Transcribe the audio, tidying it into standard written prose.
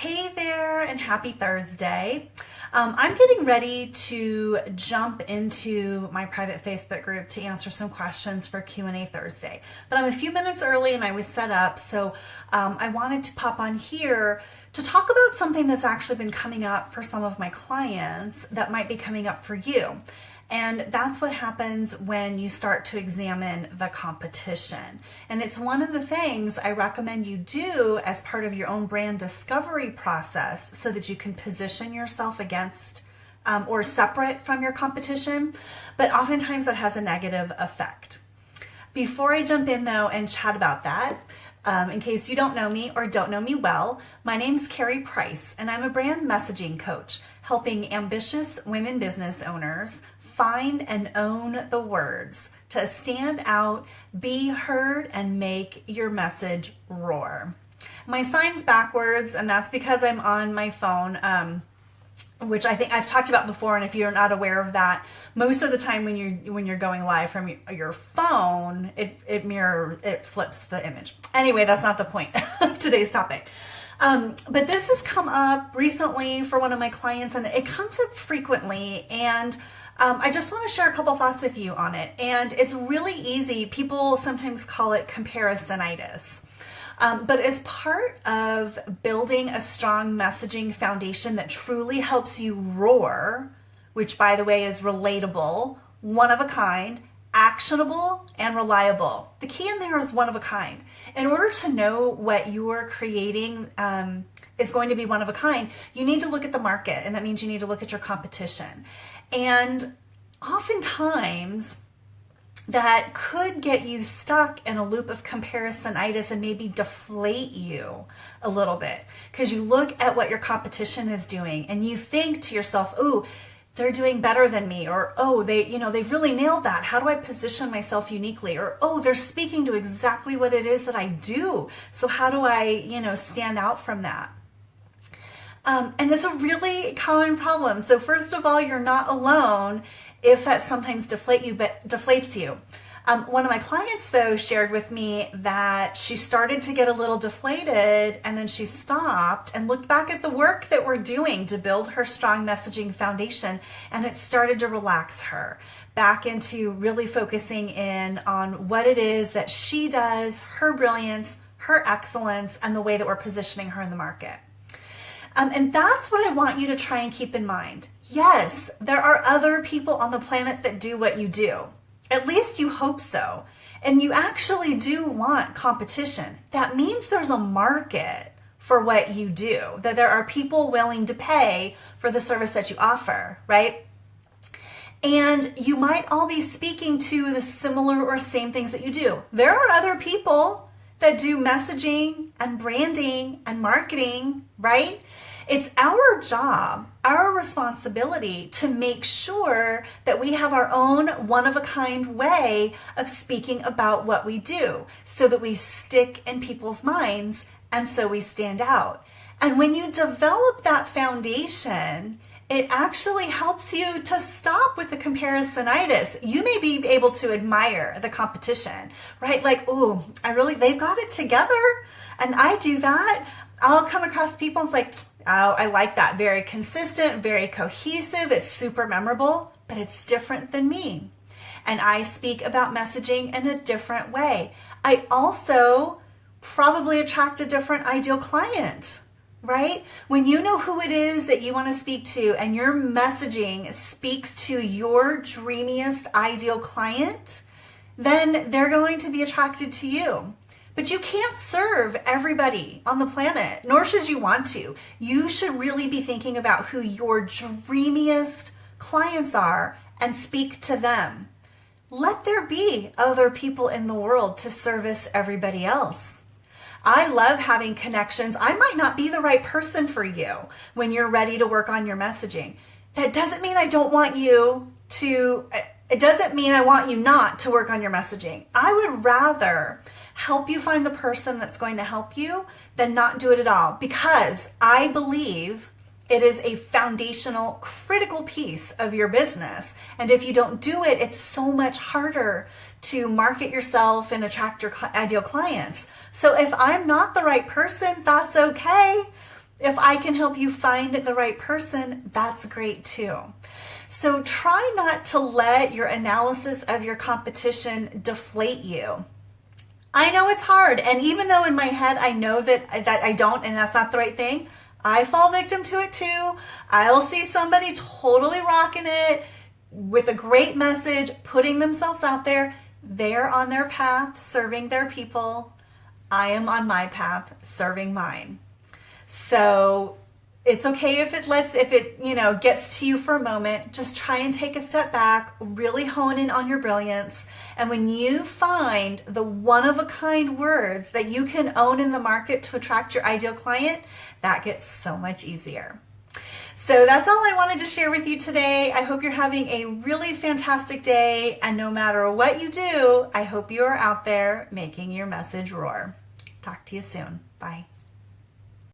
Hey there, and happy Thursday. I'm getting ready to jump into my private Facebook group to answer some questions for Q&A Thursday. But I'm a few minutes early and I was set up, so I wanted to pop on here to talk about something that's actually been coming up for some of my clients that might be coming up for you. And that's what happens when you start to examine the competition. And it's one of the things I recommend you do as part of your own brand discovery process so that you can position yourself against or separate from your competition. But oftentimes it has a negative effect. Before I jump in though and chat about that, in case you don't know me or don't know me well, my name's Carrie Price and I'm a brand messaging coach helping ambitious women business owners find and own the words to stand out, be heard, and make your message roar. My sign's backwards, and that's because I'm on my phone, which I think I've talked about before. And if you're not aware of that, most of the time when you're going live from your phone, it flips the image. Anyway, that's not the point of today's topic. But this has come up recently for one of my clients, and it comes up frequently, and I just want to share a couple thoughts with you on it. And it's really easy. People sometimes call it comparisonitis. But as part of building a strong messaging foundation that truly helps you roar, which by the way is relatable, one of a kind, actionable, and reliable. The key in there is one of a kind. In order to know what you're creating is going to be one of a kind, you need to look at the market, and that means you need to look at your competition. And oftentimes that could get you stuck in a loop of comparisonitis and maybe deflate you a little bit because you look at what your competition is doing and you think to yourself, "Ooh, they're doing better than me," or "Oh, they've really nailed that. How do I position myself uniquely?" Or "Oh, they're speaking to exactly what it is that I do. So how do I, stand out from that?" And it's a really common problem. So first of all, you're not alone if that sometimes deflates you. One of my clients, though, shared with me that she started to get a little deflated and then she stopped and looked back at the work that we're doing to build her strong messaging foundation, and it started to relax her back into really focusing in on what it is that she does, her brilliance, her excellence, and the way that we're positioning her in the market. And that's what I want you to try and keep in mind. Yes, there are other people on the planet that do what you do. At least you hope so. And you actually do want competition. That means there's a market for what you do, that there are people willing to pay for the service that you offer, right? And you might all be speaking to the similar or same things that you do. There are other people that do messaging and branding and marketing, right? It's our job, our responsibility to make sure that we have our own one-of-a-kind way of speaking about what we do so that we stick in people's minds and so we stand out. And when you develop that foundation, it actually helps you to stop with the comparisonitis. You may be able to admire the competition, right? Like, "Ooh, they've got it together and I do that." I'll come across people and it's like, "Oh, I like that. Very consistent, very cohesive. It's super memorable, but it's different than me. And I speak about messaging in a different way. I also probably attract a different ideal client." Right? When you know who it is that you want to speak to and your messaging speaks to your dreamiest ideal client, then they're going to be attracted to you. But you can't serve everybody on the planet, nor should you want to. You should really be thinking about who your dreamiest clients are and speak to them. Let there be other people in the world to service everybody else. I love having connections. I might not be the right person for you when you're ready to work on your messaging. That doesn't mean I don't want you to, it doesn't mean I want you not to work on your messaging. I would rather help you find the person that's going to help you than not do it at all, because I believe it is a foundational, critical piece of your business. And if you don't do it, it's so much harder to market yourself and attract your ideal clients. So if I'm not the right person, that's okay. If I can help you find the right person, that's great too. So try not to let your analysis of your competition deflate you. I know it's hard, and even though in my head I know that I don't and that's not the right thing, I fall victim to it too. I'll see somebody totally rocking it with a great message, putting themselves out there. They're on their path, serving their people. I am on my path, serving mine. So it's okay if it gets to you for a moment. Just try and take a step back, really hone in on your brilliance. And when you find the one-of-a-kind words that you can own in the market to attract your ideal client, that gets so much easier. So that's all I wanted to share with you today. I hope you're having a really fantastic day. And no matter what you do, I hope you are out there making your message roar. Talk to you soon. Bye.